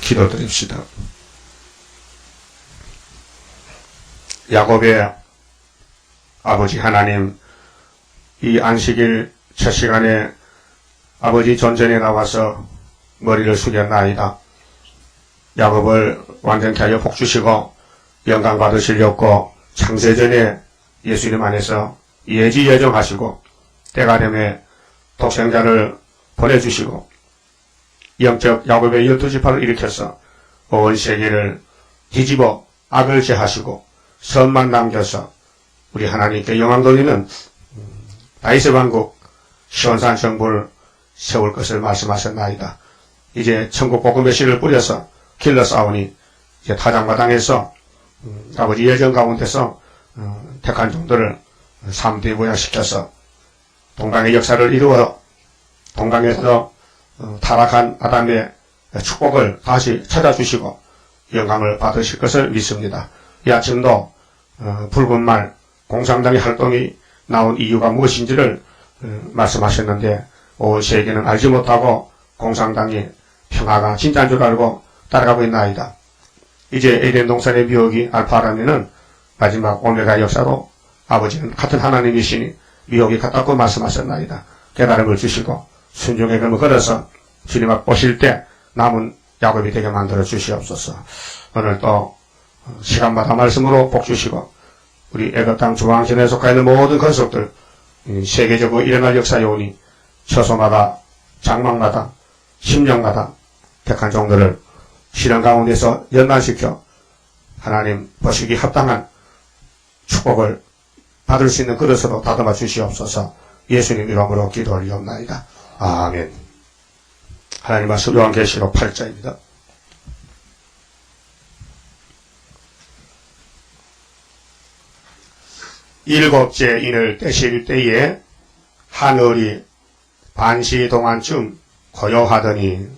기도드립시다. 야곱의 아버지 하나님, 이 안식일 첫 시간에 아버지 전전에 나와서 머리를 숙였나이다. 야곱을 완전히 하여 복주시고 영광 받으시려고 창세전에 예수님 안에서 예지예정하시고 때가 되매 독생자를 보내주시고 영적 야곱의 12지파를 일으켜서 온 세계를 뒤집어 악을 제하시고 선만 남겨서 우리 하나님께 영광 돌리는 다윗의 왕국 시온산 정부를 세울 것을 말씀하셨나이다. 이제 천국 복음의 씨를 뿌려서 길러 싸우니 이제 타작마당에서 아버지 예정 가운데서 택한 종들을 3대 부양시켜서 동방의 역사를 이루어 동방에서 타락한 아담의 축복을 다시 찾아주시고 영광을 받으실 것을 믿습니다. 이 아침도 붉은 말 공산당의 활동이 나온 이유가 무엇인지를 말씀하셨는데 온 세계는 알지 못하고 공산당이 평화가 진짜인 줄 알고 따라가고 있나이다. 이제 에덴 동산의 미혹이 알파라면은 마지막 오메가 역사로 아버지는 같은 하나님이시니 미혹이 같다고 말씀하셨나이다. 깨달음을 주시고 순종의 걸음을 걸어서 주님 앞 오실 때 남은 야곱이 되게 만들어 주시옵소서. 오늘 또 시간마다 말씀으로 복 주시고 우리 애굽 땅 중앙신에 속해 있는 모든 건속들 세계적으로 일어날 역사에 오니 처소마다 장막마다 심령마다 택한 종들을 실현 가운데서 연단시켜 하나님 보시기 합당한 축복을 받을 수 있는 그릇으로 다듬어 주시옵소서. 예수님 이름으로 기도 올리옵나이다. 아멘. 하나님 말씀 요한계시록 8장입니다. 일곱째 인을 떼실 때에 하늘이 반시 동안쯤 고요하더니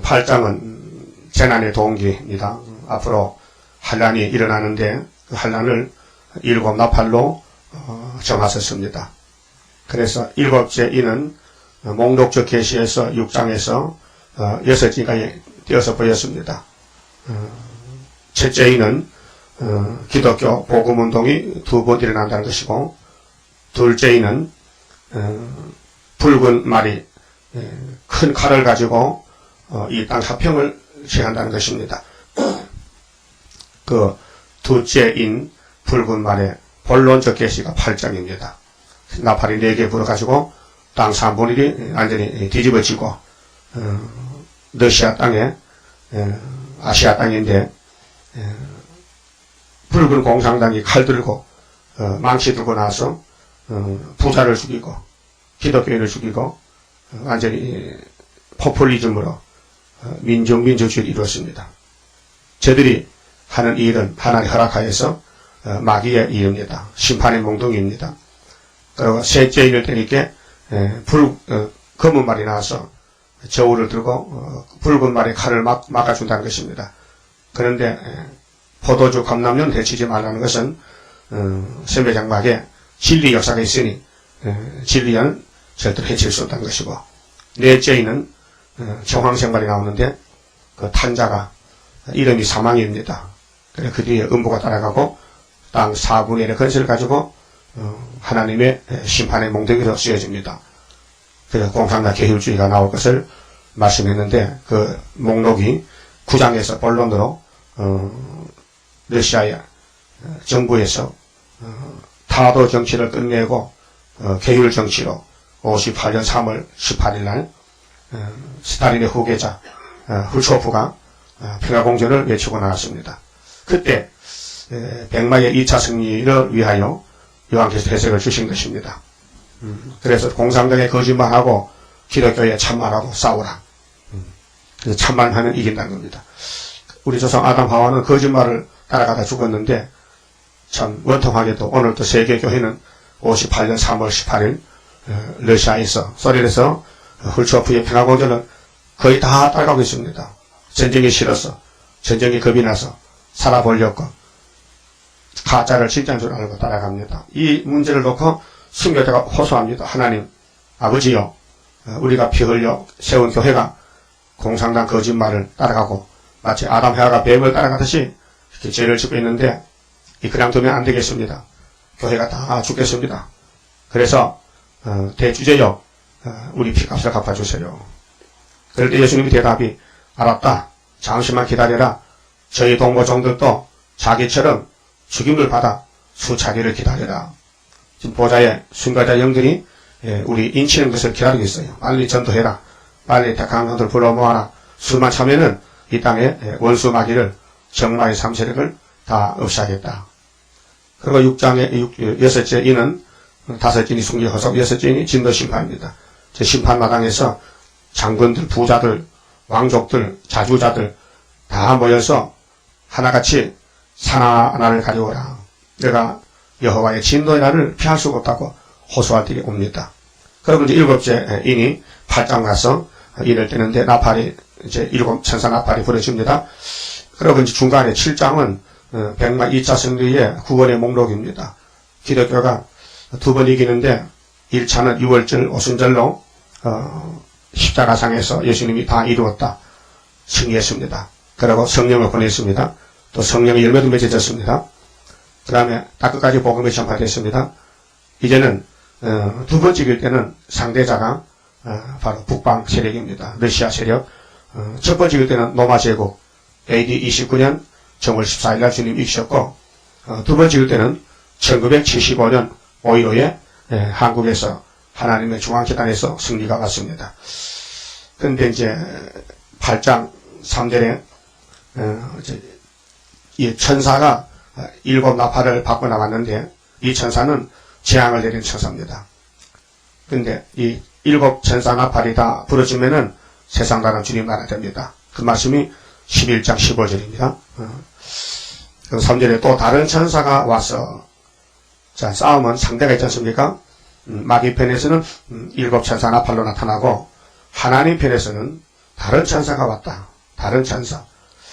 8장은 재난의 동기입니다. 앞으로 환란이 일어나는데 그 환란을 7 나팔로 정하셨습니다. 그래서 일곱째 인은 목록적 계시에서 6장에서 6지가 띄어서 보였습니다. 첫째 인은 기독교 복음운동이 2번 일어난다는 것이고 둘째 인은 붉은 말이 큰 칼을 가지고 이 땅 화평을 제한다는 것입니다. 그 둘째 인 붉은 말의 본론적 계시가 8장입니다. 나팔이 4개 불어가지고 땅 3분의 1이 완전히 뒤집어지고 러시아 땅에 아시아 땅인데 붉은 공산당이 칼 들고 망치 들고 나서 부자를 죽이고 기독교인을 죽이고 완전히 포퓰리즘으로 민족주의를 이루었습니다. 저들이 하는 일은 하나님 허락하여서 마귀의 일입니다. 심판의 몽둥이입니다. 그리고 셋째 일을 때니까 검은 말이 나와서 저울을 들고 붉은 말의 칼을 막아준다는 것입니다. 그런데 포도주 감람년 해치지 말라는 것은 세매장막에 진리 역사가 있으니 진리는 절대로 해칠 수 없다는 것이고 넷째는 정황생활이 나오는데 그 탄자가 이름이 사망입니다. 그래서 그 뒤에 음부가 따라가고 땅 4분의 1의 건설을 가지고 하나님의 심판의 몽둥이로 쓰여집니다. 그래서 공산당 계율주의가 나올 것을 말씀했는데 그 목록이 9장에서 본론으로 러시아의 정부에서 타도 정치를 끝내고 계율 정치로 58년 3월 18일 날 스탈린의 후계자 훌초프가 평화공전을 외치고 나왔습니다. 그때 백마의 2차 승리를 위하여 요한께서 해석을 주신 것입니다. 그래서 공산당에 거짓말하고 기독교에 참말하고 싸우라. 그래서 참말하면 이긴다는 겁니다. 우리 조상 아담 하와는 거짓말을 따라가다 죽었는데 참 원통하게도 오늘도 세계교회는 58년 3월 18일 러시아에서 소련에서 훌초프의 평화공전을 거의 다 따라가고 있습니다. 전쟁이 싫어서 전쟁이 겁이 나서 살아보려고 가짜를 진짜인 줄 알고 따라갑니다. 이 문제를 놓고 순교자가 호소합니다. 하나님 아버지요, 우리가 피 흘려 세운 교회가 공상당 거짓말을 따라가고 마치 아담 해와가 뱀을 따라가듯이 이렇게 죄를 짓고 있는데 그냥 두면 안 되겠습니다. 교회가 다 죽겠습니다. 그래서 대주제요, 우리 피값을 갚아주세요. 그럴 때 예수님의 대답이 알았다. 잠시만 기다려라. 저희 동무종들도 자기처럼 죽임을 받아 수차례를 기다려라. 지금 보좌에 순가자 영들이 우리 인치는 것을 기다리고 있어요. 빨리 전도해라. 빨리 택한 자들 불러 모아라. 술만 차면은 이 땅에 원수 마귀를 정마의 삼세력을 다 없애하겠다. 그리고 6장의 여섯째 인은 다섯째 인이 순교 허석, 여섯째 인이 진도 심판입니다. 제 심판마당에서 장군들, 부자들, 왕족들, 자주자들 다 모여서 하나같이 산 하나를 가져오라. 내가 여호와의 진노의 날을 피할 수가 없다고 호소할 때가 옵니다. 그리고 이제 일곱째 인이 8장 가서 인을 떼는데 나팔이 이제 일곱 천사 나팔이 부러집니다. 그리고 이제 중간에 7장은 백마 2차 승리의 구원의 목록입니다. 기독교가 두 번 이기는데 1차는 6월절 오순절로 십자가상에서 예수님이 다 이루었다. 승리했습니다. 그리고 성령을 보냈습니다. 또 성령의 열매도 맺어졌습니다. 그 다음에 딱 끝까지 복음이 전파됐습니다. 이제는 두 번째 이길 때는 상대자가 바로 북방 세력입니다. 러시아 세력. 첫 번째 이길 때는 로마 제국 AD 29년 정월 14일 날 주님 이기셨고 두 번째 이길 때는 1975년 5.15에 한국에서 하나님의 중앙재단에서 승리가 왔습니다. 그런데 이제 8장 3절에 이 천사가 일곱 나팔을 받고 나왔는데 이 천사는 재앙을 내린 천사입니다. 그런데 이 일곱 천사 나팔이 다 부러지면은 세상 나라 주님 나라 됩니다. 그 말씀이 11장 15절입니다. 3절에 또 다른 천사가 와서 자 싸움은 상대가 있지 않습니까? 마귀 편에서는 일곱 천사 나팔로 나타나고 하나님 편에서는 다른 천사가 왔다. 다른 천사.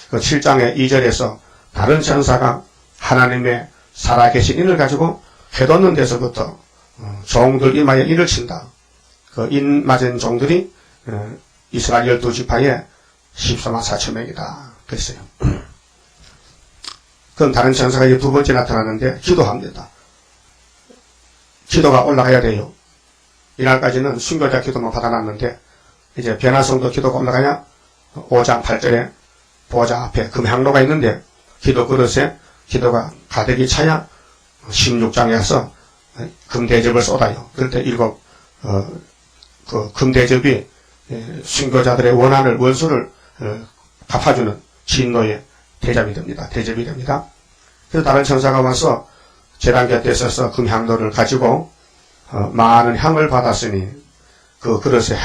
그 7장의 2절에서 다른 천사가 하나님의 살아계신 인을 가지고 해돋는 데서부터 종들 이마에 인을 친다. 그 인 맞은 종들이 이스라엘 12지파의 14만 4천 명이다. 그랬어요. 그럼 다른 천사가 이제 두 번째 나타나는데 기도합니다. 기도가 올라가야 돼요. 이날까지는 순교자 기도만 받아놨는데 이제 변화성도 기도가 올라가냐 5장 8절에 보좌 앞에 금향로가 있는데 기도 그릇에 기도가 가득히 차야 16장에 와서 금대접을 쏟아요. 그럴 때 그 금대접이 순교자들의 원한을 원수를 갚아주는 진노의 대접이 됩니다. 대접이 됩니다. 그래서 다른 천사가 와서 제단 곁에 서서 금향로를 가지고 많은 향을 받았으니 그 그릇에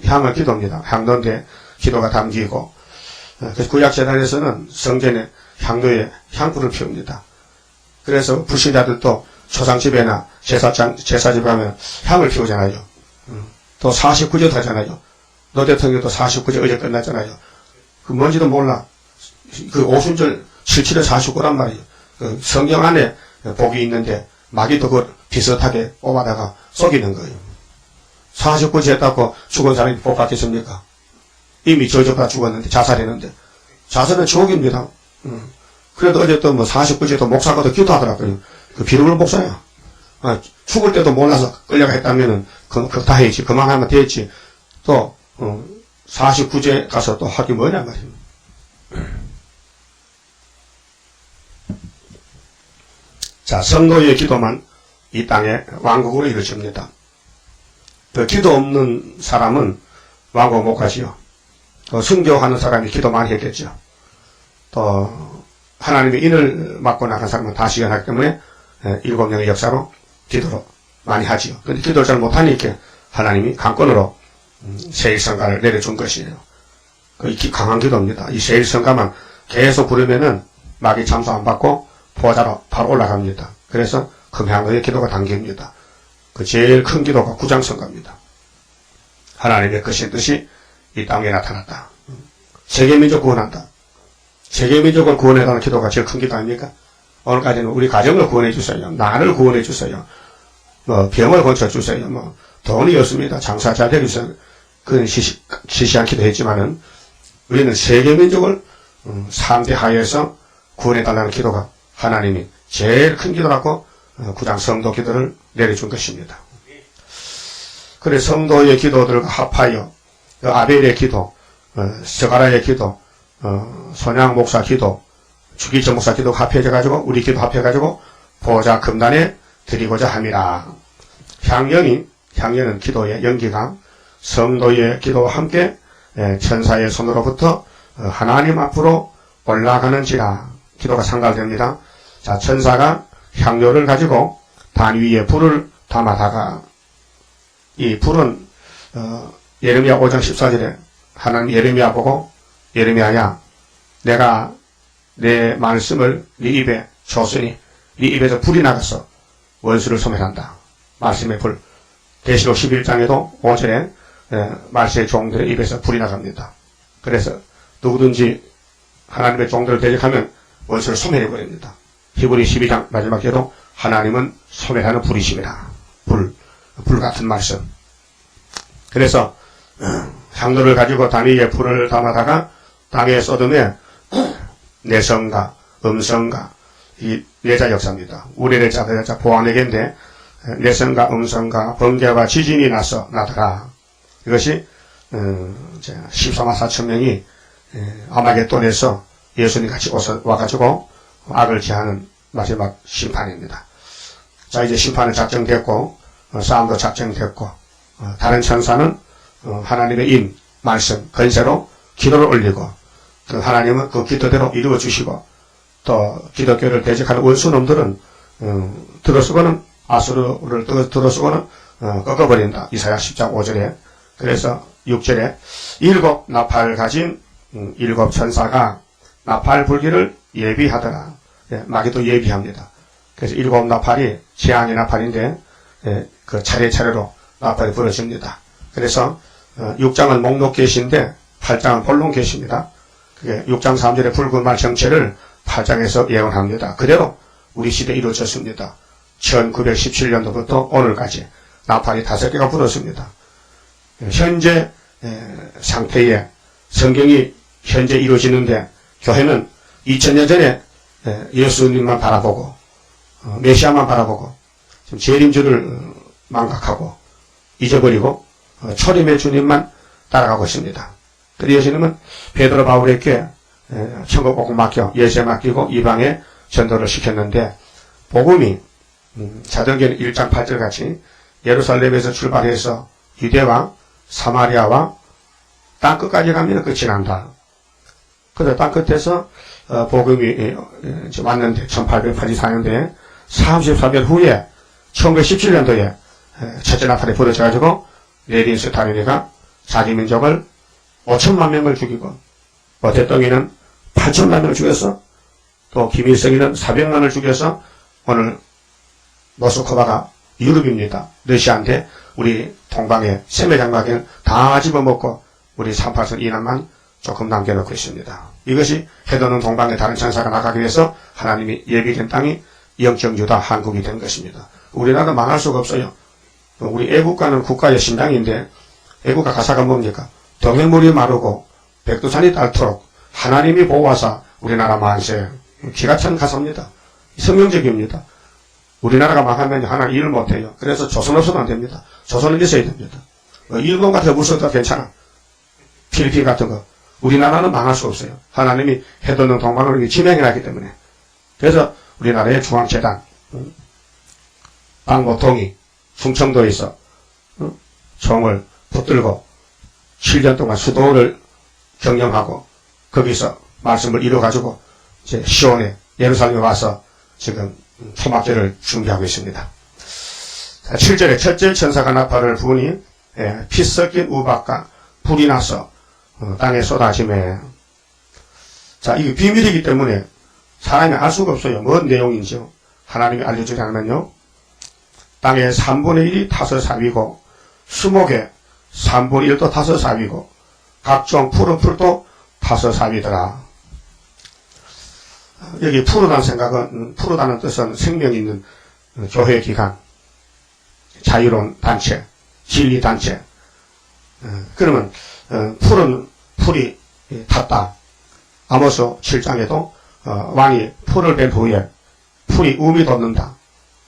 향을 기도합니다. 향로인데 기도가 담기고 구약 제단에서는 성전에 향로에 향불을 피웁니다. 그래서 불신자들도 초상집에나 제사집에 가면 향을 피우잖아요. 또 49제도 하잖아요. 노 대통령도 49제 어제 끝났잖아요. 그 뭔지도 몰라. 그 오순절 77에 49란 말이에요. 그 성경 안에 복이 있는데 마귀도 그걸 비슷하게 뽑아다가 속이는 거예요. 49제 했다고 죽은 사람이 복 받겠습니까? 이미 저주가 죽었는데 자살했는데 자살은 지옥입니다. 그래도 어제 또 뭐 49제도 목사가도 기도하더라고요. 그 비루물 목사야. 죽을 때도 몰라서 끌려가 했다면은 그거 다 했지. 그만하면 됐지. 또 49제 가서 또 하기 뭐냐 말이에요. 자, 성도의 기도만 이 땅에 왕국으로 이루어집니다. 그 기도 없는 사람은 왕국 못 가지요. 또 순교하는 사람이 기도 많이 했겠죠. 또 하나님의 인을 맡고 나간 사람은 다 시연하기 때문에 7명의 역사로 기도를 많이 하지요. 그런데 기도를 잘 못하니까 하나님이 강권으로 세일성가를 내려준 것이에요. 그 강한 기도입니다. 이 세일성가만 계속 부르면은 마귀 참수 안 받고 보좌로 바로 올라갑니다. 그래서 금향로의 기도가 담깁니다. 그 제일 큰 기도가 구장성가입니다. 하나님의 크신 뜻이 이 땅에 나타났다. 세계민족 구원한다. 세계민족을 구원해달라는 기도가 제일 큰 기도 아닙니까? 오늘까지는 우리 가정을 구원해 주세요. 나를 구원해 주세요. 뭐 병을 고쳐 주세요. 뭐 돈이 없습니다. 장사 잘 해주세요. 그건 시시한 기도 했지만은 우리는 세계 민족을 3대 하에서 구원해달라는 기도가 하나님이 제일 큰 기도라고 9장 성도 기도를 내려준 것입니다. 그래 성도의 기도들과 합하여 아벨의 기도, 스가랴의 기도, 손양 목사 기도, 주기철 목사 기도 합해져가지고 우리 기도 합해가지고 보좌 금단에 드리고자 함이라. 향연은 기도의 연기가 성도의 기도와 함께 천사의 손으로부터 하나님 앞으로 올라가는지라. 기도가 상달됩니다. 자, 천사가 향료를 가지고 단 위에 불을 담아다가 이 불은 예레미야 5장 14절에 하나님 예레미야 보고 예레미야야 내가 내 말씀을 네 입에 줬으니 네 입에서 불이 나가서 원수를 소멸한다. 말씀의 불. 계시록 11장에도 5절에 말세의 종들의 입에서 불이 나갑니다. 그래서 누구든지 하나님의 종들을 대적하면 원수를 소멸해버립니다. 히브리 12장 마지막에도 하나님은 소멸하는 불이심이라. 불 같은 말씀. 그래서 향로를 가지고 단위에 불을 담아다가 땅에 쏟으며 내성과 음성과 이 내자 역사입니다. 우레레자 대자 보아내겐데 내성과 음성과 번개와 지진이 나더라. 이것이 14만 4천 명이 아마겟돈에서 예수님 같이 와가지고 악을 제하는 마지막 심판입니다. 자, 이제 심판은 작정됐고 싸움도 작정됐고 다른 천사는 하나님의 임, 말씀, 건세로 기도를 올리고 또 하나님은 그 기도대로 이루어 주시고 또 기독교를 대적하는 원수놈들은 들어서고는 아수르를 들어서고는 꺾어버린다. 이사야 10장 5절에. 그래서 6절에 일곱 나팔 가진 일곱 천사가 나팔 불기를 예비하더라. 마귀도 예비합니다. 그래서 일곱 나팔이 재앙의 나팔인데 그 차례차례로 나팔이 부러집니다. 그래서 6장은 목록 계시인데 8장은 본론 계십니다. 그게 6장 3절의 붉은 말 정체를 8장에서 예언합니다. 그대로 우리 시대에 이루어졌습니다. 1917년도부터 오늘까지 나팔이 5개가 불었습니다. 현재 상태에 성경이 현재 이루어지는데 교회는 2000년 전에 예수님만 바라보고 메시아만 바라보고 지금 재림주를 망각하고 잊어버리고 초림의 주님만 따라가고 있습니다. 그래서 예수님은 베드로 바울에게 천국 복음 맡겨 예수에 맡기고 이방에 전도를 시켰는데 복음이 사도행전 1장 8절 같이 예루살렘에서 출발해서 유대와 사마리아와 땅끝까지 가면 끝이 난다. 그래서 땅끝에서 복음이 왔는데 1884년도에 34년 후에 1917년도에 첫째 나팔이 부러져가지고 레닌 스탈린이가 자기 민족을 5천만 명을 죽이고 대통령은 8천만 명을 죽여서 또 김일성이는 400만을 죽여서 오늘 모스크바가 유럽입니다. 러시아한테 우리 동방의 세매장막을 다 집어먹고 우리 38선 이남만 조금 남겨놓고 있습니다. 이것이 해도는 동방의 다른 천사가 나가기 위해서 하나님이 예비된 땅이 영적 유다 한국이 된 것입니다. 우리나라 망할 수가 없어요. 우리 애국가는 국가의 심장인데 애국가 가사가 뭡니까? 동해물이 마르고 백두산이 닳도록 하나님이 보호하사 우리나라 만세. 기가 찬 가사입니다. 성경적입니다. 우리나라가 망하면 하나님 일을 못해요. 그래서 조선 없어도 안 됩니다. 조선은 있어야 됩니다. 일본 같은 거 물서도 괜찮아. 필리핀 같은 거. 우리나라는 망할 수 없어요. 하나님이 해도는 동방을 지명해놨기 때문에. 그래서 우리나라의 중앙재단, 박모통이 충청도에서 총을 붙들고 7년 동안 수도를 경영하고 거기서 말씀을 이뤄가지고 이제 시온에 예루살렘에 와서 지금 초막절을 준비하고 있습니다. 7절에 첫째 천사가 나팔을 부으니 피 섞인 우박과 불이 나서 땅에 쏟아지매. 자, 이게 비밀이기 때문에 사람이 알 수가 없어요. 뭔 내용인지요. 하나님이 알려주지 않으면요. 땅의 3분의 1이 타서 삽이고 수목의 3분의 1도 타서 삽이고 각종 푸른 풀도 타서 삽이더라. 여기 푸르다는 생각은 푸르다는 뜻은 생명이 있는 교회 기관, 자유로운 단체, 진리 단체. 그러면 푸른 풀이 탔다. 아모스 7장에도 왕이 풀을 뺀 후에 풀이 움이 돋는다.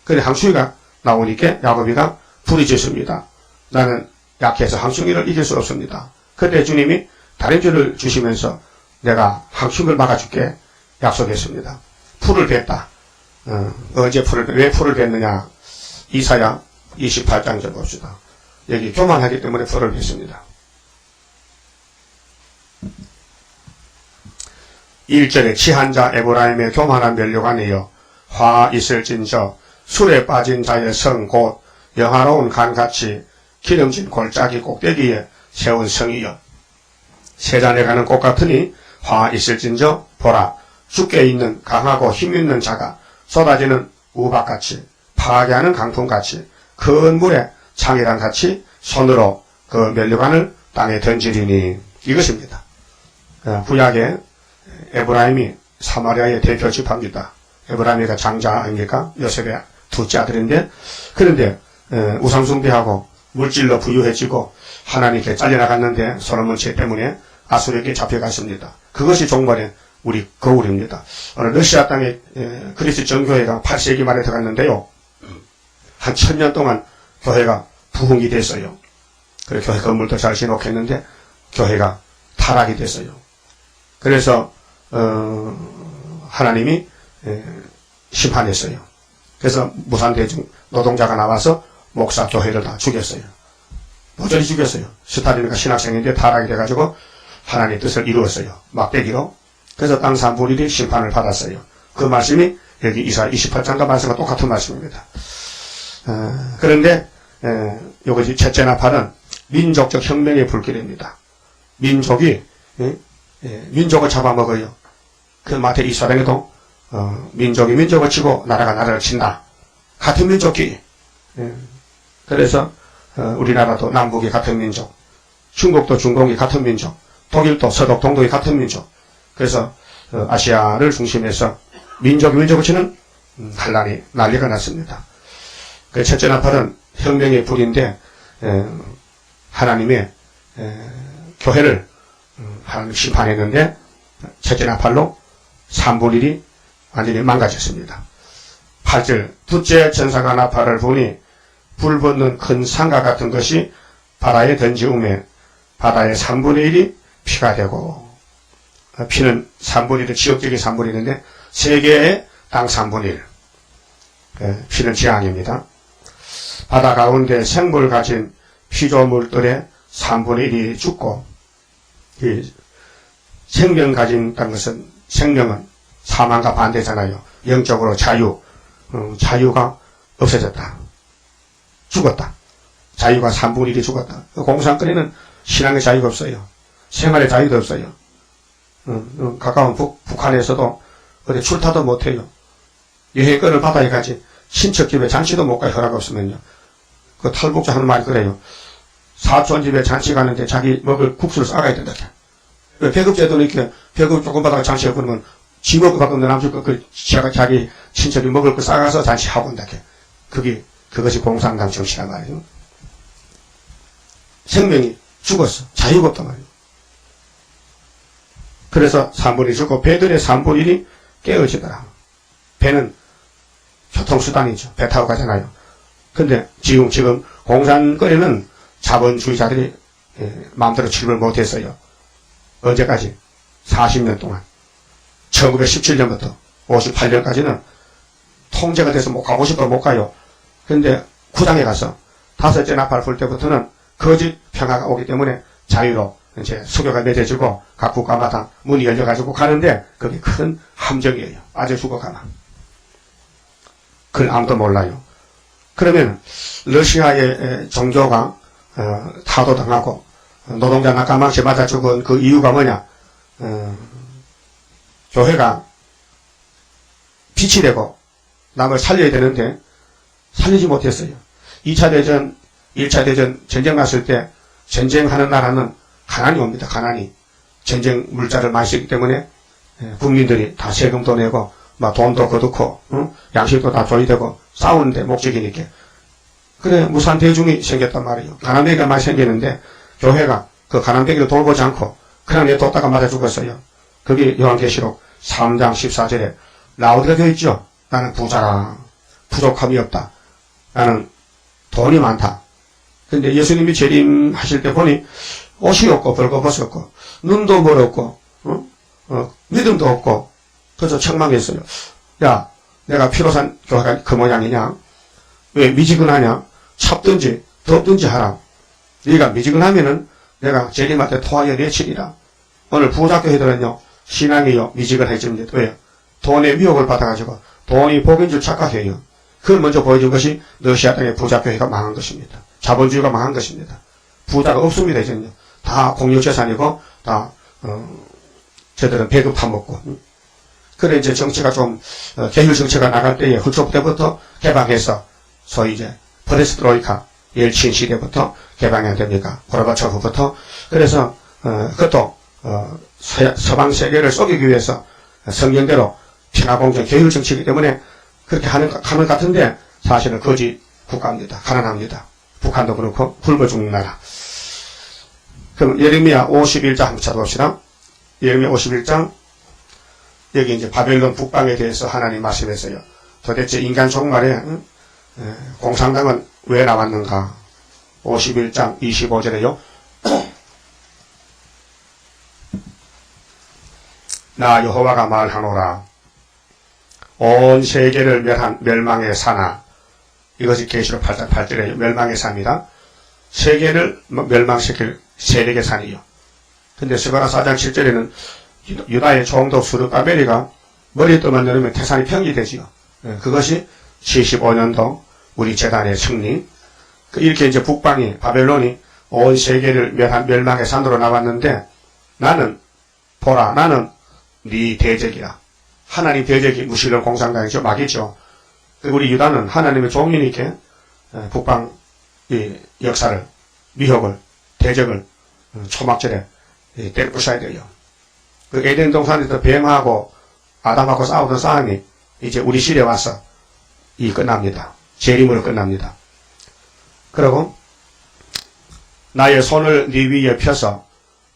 그래 항충이가 나오니까 야곱이가 부르짖습니다. 나는 약해서 항충이를 이길 수 없습니다. 그때 주님이 다림줄을 주시면서 내가 항충이를 막아줄게 약속했습니다. 풀을 뺐다. 왜 풀을 뺐느냐? 이사야 28장 좀 봅시다. 여기 교만하기 때문에 풀을 뺐습니다. 1절에 취한 자 에브라임의 교만한 면류관이여 화 있을진저 술에 빠진 자의 성 곧 영화로운 간같이 기름진 골짜기 꼭대기에 세운 성이여 세잔에 가는 꽃 같으니 화 있을진저 보라 죽게 있는 강하고 힘있는 자가 쏟아지는 우박같이 파괴하는 강풍같이 큰 물에 창이랑같이 손으로 그 면류관을 땅에 던지리니 이것입니다. 구약에 에브라임이 사마리아의 대표 지파입니다. 에브라임이가 장자 아닙니까? 요셉의 둘째 아들인데 그런데 우상숭배하고 물질로 부유해지고 하나님께 잘려나갔는데 솔로몬 죄 때문에 아수르에게 잡혀갔습니다. 그것이 종말의 우리 거울입니다. 어느 러시아 땅에 그리스 정교회가 8세기 말에 들어갔는데요. 한 1000년 동안 교회가 부흥이 됐어요. 그래서 교회 건물도 잘 지놓겠는데 교회가 타락이 됐어요. 그래서 하나님이 심판했어요. 그래서 무산대중 노동자가 나와서 목사 교회를 다 죽였어요. 모조리 죽였어요. 스타린가 신학생인데 타락이 돼가지고 하나님의 뜻을 이루었어요. 막대기로. 그래서 땅 3분의 1이 심판을 받았어요. 그 말씀이 여기 이사야 28장과 말씀과 똑같은 말씀입니다. 그런데 요것이 첫째 나팔은 민족적 혁명의 불길입니다. 민족이 민족을 잡아먹어요. 그 마태 24장에도 민족이 민족을 치고 나라가 나라를 친다. 같은 민족끼리. 그래서 우리나라도 남북이 같은 민족, 중국도 중동이 같은 민족, 독일도 서독 동독이 같은 민족. 그래서 아시아를 중심해서 민족이 민족을 치는 반란이 난리가 났습니다. 그 첫째 나팔은 혁명의 불인데 하나님의 교회를 하나님 심판했는데 첫째 나팔로 3분의 1이 완전히 망가졌습니다. 8절 둘째 천사가 나팔을 부니 불붙는 큰 상가 같은 것이 바다에 던지우매 바다의 3분의 1이 피가 되고 피는 3분의 1, 지역적인 3분의 1인데 세계의 땅 3분의 1 피는 재앙입니다. 바다 가운데 생물 가진 피조물들의 3분의 1이 죽고 생명 가진다는 것은 생명은 사망과 반대잖아요. 영적으로 자유가 없어졌다. 죽었다. 자유가 3분의 1이 죽었다. 공산권에는 신앙의 자유가 없어요. 생활의 자유도 없어요. 가까운 북한에서도 어디 출타도 못해요. 여행권을 받아야 가지. 친척 집에 잔치도 못 가요. 허락 없으면요. 그 탈북자 하는 말이 그래요. 사촌 집에 잔치 가는데 자기 먹을 국수를 싸가야 된다. 배급제도 이렇게 배급 조금 받아가 잔치하고 그러면 지 먹을 거 받으면 남줄 거, 자기 친척이 먹을 거 싸가서 잔치하고 온다. 그것이 공산당 정치란 말이죠. 생명이 죽었어. 자유가 없단 말이에요. 그래서 3분의 1이 죽고 배들의 3분의 1이 깨어지더라. 배는 교통수단이죠. 배 타고 가잖아요. 근데 지금 공산권에는 자본주의자들이 마음대로 출입을 못했어요. 언제까지? 40년 동안. 1917년부터 58년까지는 통제가 돼서 가고 싶어 못 가요. 근데 구장에 가서 다섯째 나팔 불 때부터는 거짓 평화가 오기 때문에 자유로 이제 수교가 맺어지고 각 국가마다 문이 열려가지고 가는데 그게 큰 함정이에요. 빠져 죽어가나. 그걸 아무도 몰라요. 그러면 러시아의 종교가 타도당하고 노동자 낙가망치 맞아 죽은 그 이유가 뭐냐? 교회가 빛이 되고 남을 살려야 되는데 살리지 못했어요. 2차 대전, 1차 대전 전쟁 났을 때 전쟁하는 나라는 가난이 옵니다. 가난이. 전쟁 물자를 많이 쓰기 때문에 국민들이 다 세금도 내고 막 돈도 거두고 양식도 다 조리되고 싸우는데 목적이니까. 그래 무산대중이 생겼단 말이에요. 가난뱅이가 많이 생기는데 교회가 그 가난뱅이를 돌보지 않고 그냥 내뒀다가 맞아 죽었어요. 그게 요한계시록 3장 14절에 라우디가 되어 있죠. 나는 부자라. 부족함이 없다. 나는 돈이 많다. 근데 예수님이 재림하실 때 보니 옷이 없고 벌거벗었고 눈도 멀었고 믿음도 없고 그래서 책망했어요. 야, 내가 피로 산 교회가 그 모양이냐? 왜 미지근하냐? 찹든지 덥든지 하라. 네가 미지근하면은 내가 재림할 때 토하여 내치리라. 오늘 부자교회들은요 신앙이요 미지근해집니다. 왜요? 돈의 미혹을 받아가지고 돈이 복인 줄 착각해요. 그걸 먼저 보여준 것이 러시아 땅의 부자교회가 망한 것입니다. 자본주의가 망한 것입니다. 부자가 없습니다. 이제는요. 다 공유재산이고 다 저들은 배급 파먹고. 그래 이제 정치가 좀 계율 정치가 나갈 때에 후초 때부터 개방해서 소위 이제 페레스트로이카 옐친 시대부터 개방해야 됩니까? 고르바초프부터. 그래서 그것도 서방 세계를 속이기 위해서 성경대로 평화공정 계율 정치이기 때문에 그렇게 하는 것 같은데 사실은 거짓 국가입니다. 가난합니다. 북한도 그렇고 굶어 죽는 나라. 그럼 예레미야 51장 한번 찾아봅시다. 예레미야 51장 여기 이제 바벨론 북방에 대해서 하나님 말씀했어요. 도대체 인간 종말에 공산당은 왜 나왔는가? 51장 25절에요. 나 여호와가 말하노라. 온 세계를 멸망의 사나. 이것이 계시록 8장 8절에 멸망의 사입니다. 세계를 멸망시킬 세력의 산이요. 근데 스가랴 4장 7절에는 유다의 총독 수르바벨이가 머리 떠만 내리면 태산이 평지되지요. 그것이 75년도 우리 재단의 승리. 이렇게 이제 북방이 바벨론이 온 세계를 멸망의 산으로 나왔는데 나는 보라 나는 네 대적이라. 하나님 대적이 무신론 공산당이죠. 막이죠. 우리 유다는 하나님의 종이니까 북방 역사를 미혹을 대적을 초막절에 때려부셔야 돼요. 그 에덴 동산에서 뱀하고 아담하고 싸우던 싸움이 이제 우리 시대에 와서 끝납니다. 재림으로 끝납니다. 그리고 나의 손을 네 위에 펴서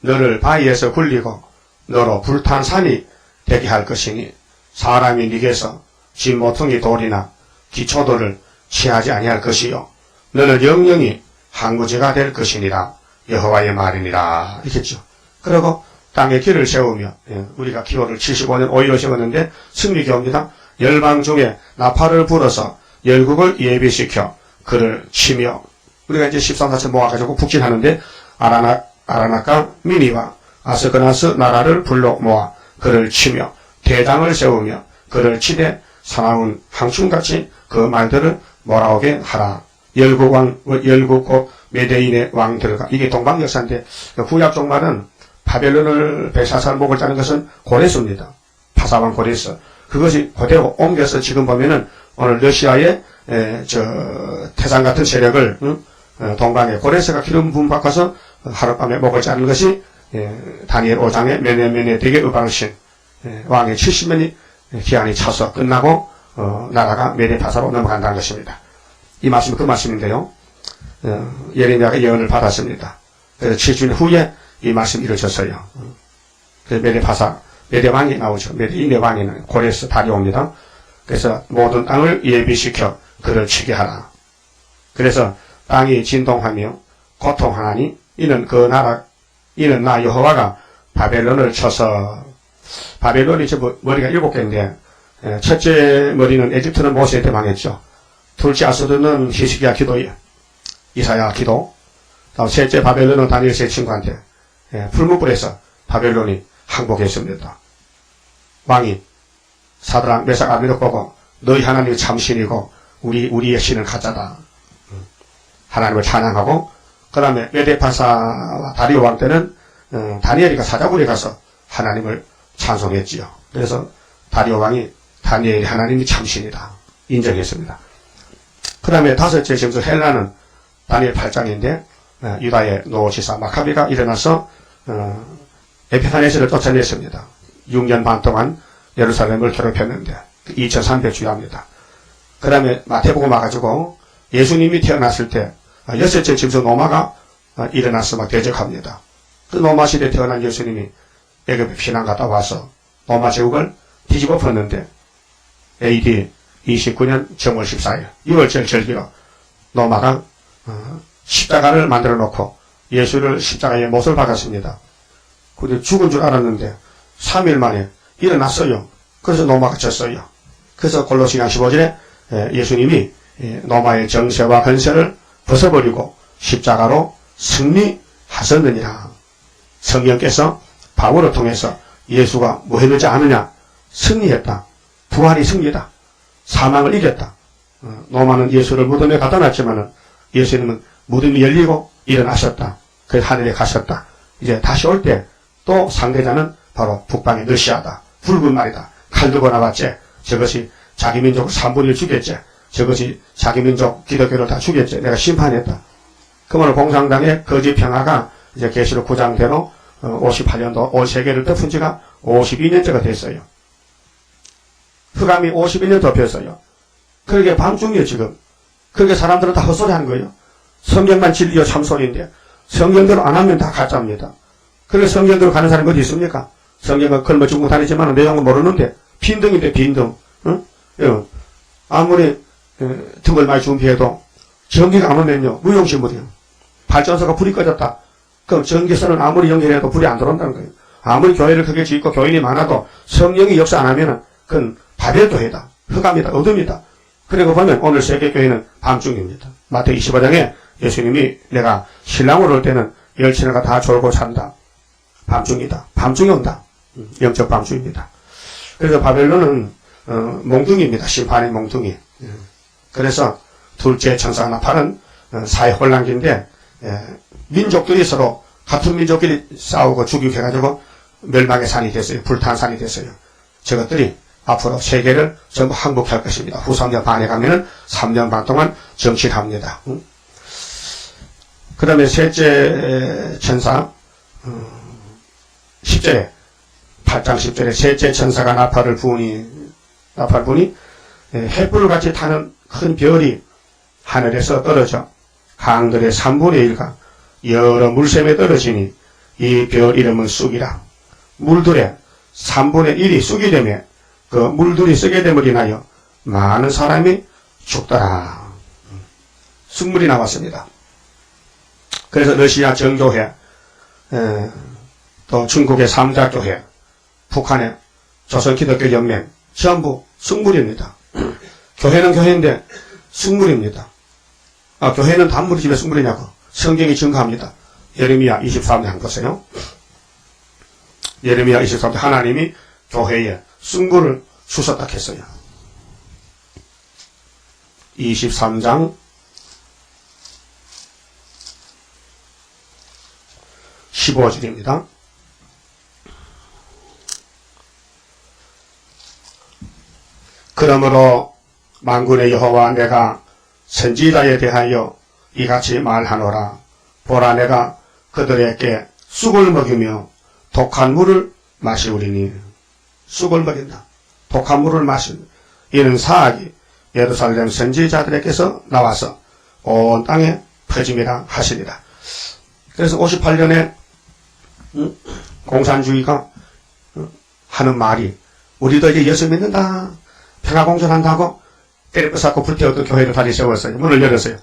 너를 바위에서 굴리고 너로 불탄 산이 되게 할 것이니 사람이 네게서 진모퉁이 돌이나 기초돌을 취하지 아니할 것이요 너는 영영이 항구지가 될 것이니라 여호와의 말이니라 이겠죠. 그리고 땅에 길을 세우며 우리가 기호를 75년 5.15 세웠는데 승리기호입니다. 열방 중에 나팔을 불어서 열국을 예비시켜 그를 치며 우리가 이제 13사천 모아가지고 북진하는데 아라나카 미니와 아스그나스 나라를 불러 모아 그를 치며 대장을 세우며 그를 치되 사나운 항충같이 그 말들을 몰아오게 하라. 열국 메데인의 왕들과 이게 동방역사인데 구약 종말은 바벨론을 벨사살 목을 짜는 것은 고레스입니다. 파사왕 고레스. 그것이 그대로 옮겨서 지금 보면은 오늘 러시아의 태산 같은 세력을 동방에 고레스가 기름 부음 바꿔서 하룻밤에 목을 자는 것이 다니엘 5장의 메네 되게 의방신 왕의 70년이 기한이 차서 끝나고 나라가 메데파사로 넘어간다는 것입니다. 이 말씀은 그 말씀인데요. 예레미야가 예언을 받았습니다. 그래서 7주년 후에 이 말씀이 이루어졌어요. 그래서 메데파사 메데왕이 나오죠. 메데인의 왕이는 고레스 다리오입니다. 그래서 모든 땅을 예비시켜 그를 치게 하라. 그래서 땅이 진동하며 고통하나니 이는 나 여호와가 바벨론을 쳐서 바벨론이 머리가 7개인데 첫째 머리는 에집트는 모세 때 망했죠. 둘째 아수르는 히스기야 기도예요. 이사야 기도. 다음 셋째 바벨론은 다니엘 세 친구한테 풀무불에서 바벨론이 항복했습니다. 왕이 사드락 메삭 아베드고 보고 너희 하나님이 참신이고 우리의 신은 가짜다. 하나님을 찬양하고 그 다음에 메데파사와 다리오 왕 때는 다니엘이가 사자굴에 가서 하나님을 찬송했지요. 그래서 다리오 왕이 다니엘이 하나님이 참신이다 인정했습니다. 그 다음에 다섯째 점수 헬라는 다니엘 8장인데 유다의 노지사 마카비가 일어나서 에피파네스를 쫓아냈습니다. 6년 반 동안 예루살렘을 괴롭혔는데 2300 주야입니다. 그 다음에 마태복음 와가지고 예수님이 태어났을 때 여섯째 짐승 노마가 일어나서 막 대적합니다. 그 로마 시대에 태어난 예수님이 애굽에 피난 갔다 와서 로마 제국을 뒤집어 엎었는데 AD 29년 정월 14일 6월절 절기로 로마가 십자가를 만들어 놓고 예수를 십자가에 못을 박았습니다. 근데 죽은 줄 알았는데 3일 만에 일어났어요. 그래서 로마가 졌어요. 그래서 골로새서 15절에 예수님이 로마의 정세와 권세를 벗어버리고 십자가로 승리하셨느니라. 성령께서 바울을 통해서 예수가 뭐 했는지 아느냐? 승리했다. 부활이 승리다. 사망을 이겼다. 로마는 예수를 무덤에 갖다 놨지만은 예수님은 무덤이 열리고 일어나셨다. 그래서 하늘에 가셨다. 이제 다시 올 때 또 상대자는 바로 북방의 러시아다. 붉은 말이다. 칼 들고 나왔지. 저것이 자기 민족 3분의 1 죽였지. 저것이 자기 민족 기독교를 다 죽였지. 내가 심판했다. 그러면 공산당의 거짓 평화가 이제 계시록 9장대로 58년도 온 세계를 덮은 지가 52년째가 됐어요. 흑암이 52년 덮였어요. 그러게 밤중이에요, 지금. 그러게 사람들은 다 헛소리 하는 거예요. 성경만 진리요 참소리인데, 성경대로 안 하면 다 가짜입니다. 그래서 성경대로 가는 사람이 어디 있습니까? 성경은 걸머쥐고 다니지만 내용은 모르는데, 빈둥인데, 빈둥. 응? 아무리, 등을 많이 준비해도, 전기가 안 오면요, 무용신물이에요. 발전소가 불이 꺼졌다. 그럼 전기선은 아무리 연결해도 불이 안 들어온다는 거예요. 아무리 교회를 크게 짓고 교인이 많아도 성령이 역사 안 하면은, 그건 바벨교회다. 흑암이다. 어둠이다. 그리고 보면 오늘 세계교회는 밤중입니다. 마태복음 25장에 예수님이 내가 신랑으로 올 때는 열처녀가 다 졸고 잔다. 밤중이다. 밤중이 온다. 영적 밤중입니다. 그래서 바벨론은 몽둥이입니다. 심판의 몽둥이. 그래서 둘째 천사가 나팔은 사회 혼란기인데 민족들이 서로 같은 민족끼리 싸우고 죽이해가지고 멸망의 산이 됐어요. 불탄산이 됐어요. 저것들이 앞으로 세계를 전부 항복할 것입니다. 후 3년 반에 가면은 3년 반 동안 정치를 합니다. 그 다음에 셋째 천사, 10절에, 8장 10절에 셋째 천사가 나팔 부으니, 횃불을 같이 타는 큰 별이 하늘에서 떨어져 강들의 3분의 1가 여러 물샘에 떨어지니 이 별 이름은 쑥이라. 물들의 3분의 1이 쑥이 되며 그 물들이 썩게 됨으로 인하여 많은 사람이 죽더라. 쑥물이 나왔습니다. 그래서 러시아 정교회, 또 중국의 삼자교회, 북한의 조선기독교연맹 전부 쑥물입니다. 교회는 교회인데 쑥물입니다. 교회는 단물이 집에 쑥물이냐고 성경이 증거합니다. 예레미야 23장 보세요. 예레미야 23장 하나님이 교회에 쑥물을 주셨다 했어요. 23장 15절입니다. 그러므로 만군의 여호와 내가 선지자에 대하여 이같이 말하노라. 보라 내가 그들에게 쑥을 먹이며 독한 물을 마시우리니. 쑥을 먹인다. 독한 물을 마신 이는 사악이 예루살렘 선지자들에게서 나와서 온 땅에 퍼짐이라 하시니라. 그래서 58년에 공산주의가 하는 말이 우리도 이제 예수 믿는다. 평화공존한다고 때려부사고 불태웠던 교회를 다시 세웠어요. 문을 열었어요.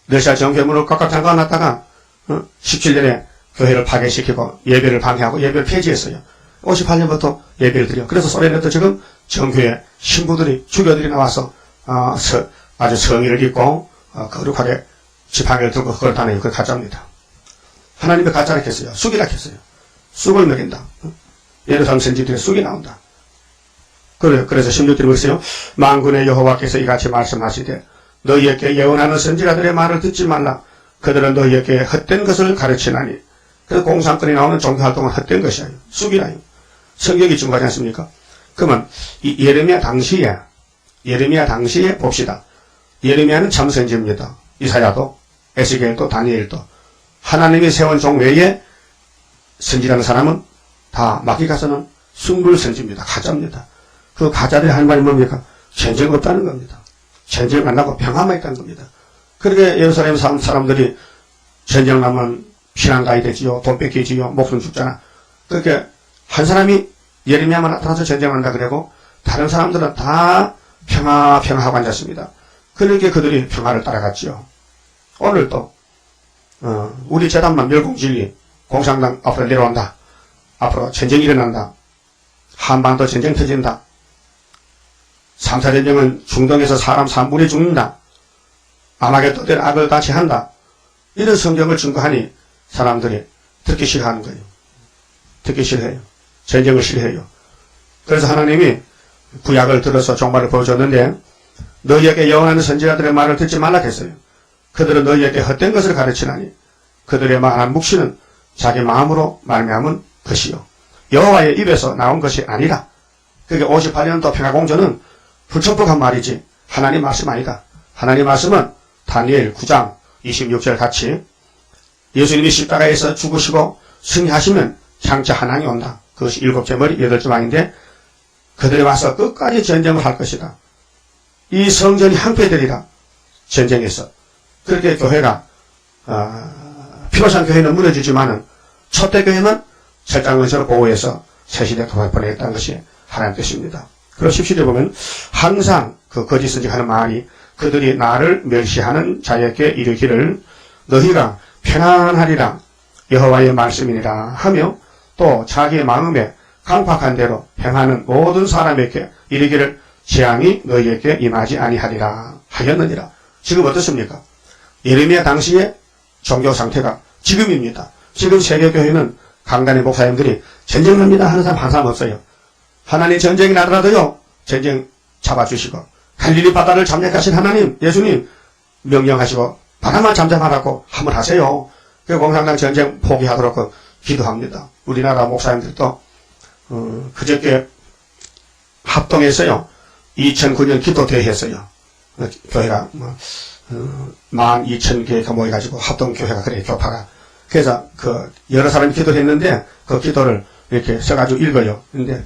러시아 정교회 문을 꽉꽉 잠가놨다가 17년에 교회를 파괴시키고 예배를 방해하고 예배를 폐지했어요. 58년부터 예배를 드려. 그래서 소련에도 지금 정교회 신부들이 주교들이 나와서 아주 성의를 입고 거룩하게 지팡이를 들고 그걸 다니고 그걸 가짜입니다. 하나님이 가짜라 했어요. 쑥이라 했어요. 쑥을 먹인다. 예루살렘 선지들의 쑥이 나온다. 그래서 16절에 보세요. 만군의 여호와께서 이같이 말씀하시되 너희에게 예언하는 선지자들의 말을 듣지 말라. 그들은 너희에게 헛된 것을 가르치나니. 그래서 공산권이 나오는 종교활동은 헛된 것이에요. 쑥이라요. 성경이 증거하지 않습니까? 그러면 이 예레미야 당시에 봅시다. 예레미야는 참 선지입니다. 이사야도 에스겔도 다니엘도 하나님이 세운 종 외에 선지라는 사람은 다 마귀 가서는 숭불 선지입니다. 가짜입니다. 그 가짜들이 하는 말이 뭡니까? 전쟁 없다는 겁니다. 전쟁 안 나고 평화만 있다는 겁니다. 그렇게 예루살렘 사람들이 전쟁 나면 피난 가야 되지요. 돈 뺏기지요. 목숨 죽잖아. 그렇게 한 사람이 예레미야만 나타나서 전쟁한다 그러고 다른 사람들은 다 평화하고 앉았습니다. 그러니까 그들이 평화를 따라갔지요. 오늘도 우리 재단만 멸공진리 공산당 앞으로 내려온다. 앞으로 전쟁이 일어난다. 한반도 전쟁 터진다. 3차 전쟁은 중동에서 사람 3분이 죽는다. 아마겟돈 때 악을 다치 한다. 이런 성경을 증거하니 사람들이 듣기 싫어하는 거예요. 듣기 싫어해요. 전쟁을 싫어해요. 그래서 하나님이 구약을 들어서 종말을 보여줬는데 너희에게 예언하는 선지자들의 말을 듣지 말라 했어요. 그들은 너희에게 헛된 것을 가르치나니 그들의 말한 묵시는 자기 마음으로 말미암은 것이요 여호와의 입에서 나온 것이 아니라. 그게 58년도 평화공전은 불청폭한 말이지 하나님 말씀 아니다. 하나님 말씀은 다니엘 9장 26절 같이 예수님이 십자가에서 죽으시고 승리하시면 장차 한왕이 온다. 그것이 7째 머리 8째 왕인데 그들이 와서 끝까지 전쟁을 할 것이다. 이 성전이 항폐되리라. 전쟁에서. 그렇게 교회가 피로산 교회는 무너지지만은 첫대 교회는 철장건설을 보호해서 새시대 도발 보내겠다는 것이 하나님 뜻입니다. 그리고 10시대 보면 항상 그 거짓 선지하는 말이 그들이 나를 멸시하는 자에게 이르기를 너희가 편안하리라 여호와의 말씀이니라 하며 또 자기의 마음에 강팍한 대로 행하는 모든 사람에게 이르기를 재앙이 너희에게 임하지 아니하리라 하였느니라. 지금 어떻습니까? 예레미야 당시의 종교 상태가 지금입니다. 지금 세계교회는 강단의 목사님들이 전쟁납니다 하는 사람 한 사람 없어요. 하나님 전쟁이 나더라도요 전쟁 잡아주시고 갈릴리 바다를 잠잠하신 하나님 예수님 명령하시고 바다만 잠잠하라고 한번 하세요. 그 공산당 전쟁 포기하도록 기도합니다. 우리나라 목사님들도 그저께 합동했어요. 2009년 기도대회 했어요. 교회가 12,000개가 모여가지고 합동교회가 그래 교파가. 그래서 여러 사람이 기도했는데 그 기도를 이렇게 써가지고 읽어요. 근데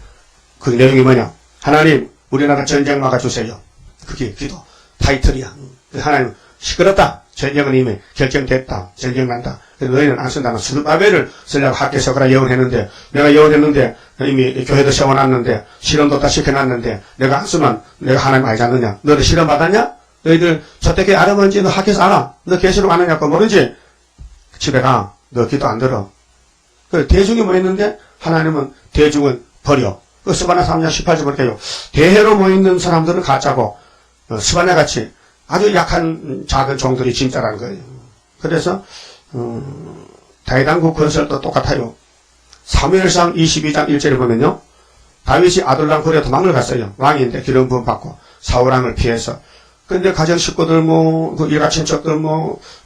그 내용이 뭐냐? 하나님 우리나라 전쟁 막아주세요. 그게 기도 타이틀이야. 하나님 시끄럽다. 전쟁은 이미 결정됐다. 전쟁 난다. 너희는 안 쓴다는 수르바벨을 쓰려고 학교에서 그라 예언했는데 내가 예언했는데 이미 교회도 세워놨는데 실험도 다 시켜놨는데 내가 안 쓰면 내가 하나님 알지 않느냐? 너들 실험 받았냐? 너희들 저때께 알아 뭔지 너 학교에서 알아? 너 계시록 안 하냐고 모르지? 집에 가. 너 기도 안 들어. 그 대중이 모였는데 하나님은 대중은 버려. 그 스바냐 3장 18절 볼게요. 대회로 모이는 사람들은 가짜고 스바냐 같이 아주 약한 작은 종들이 진짜라는 거예요. 그래서 다윗왕국 건설도 똑같아요. 사무엘상 22장 1절에 보면요. 다윗이 아둘람 굴에 도망을 갔어요. 왕인데 기름 부음 받고 사울왕을 피해서. 근데 가정 식구들 그 일가 친척들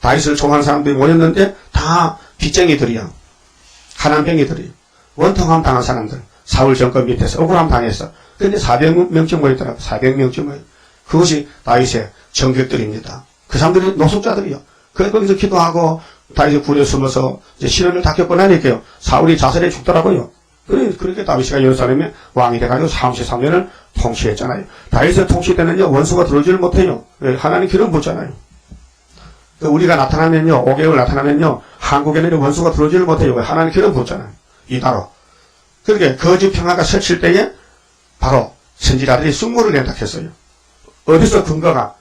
다윗을 좋아하는 사람들이 모였는데 다 빚쟁이들이야. 가난뱅이들이야. 원통함 당한 사람들. 사울 정권 밑에서 억울함 당했어. 근데 400명쯤 모였더라고. 400명쯤 모여. 그것이 다윗의 정객들입니다. 그 사람들이 노숙자들이요. 거기서 기도하고 다윗의 굴에 숨어서 이제 시련을 다 겪고 나니까요. 사울이 자살해 죽더라고요. 그렇게 다윗이가 예루살렘에 왕이 돼가지고 33년을 통치했잖아요. 다윗의 통치 때는요, 원수가 들어오지를 못해요. 하나님 기름 붓잖아요. 우리가 나타나면요, 5개월 나타나면요, 한국에는 원수가 들어오지를 못해요. 하나님 기름 붓잖아요. 이다로. 그렇게 거짓 평화가 설칠 때에 바로 선지자들이 쑥물을 낸다 했어요. 어디서 근거가?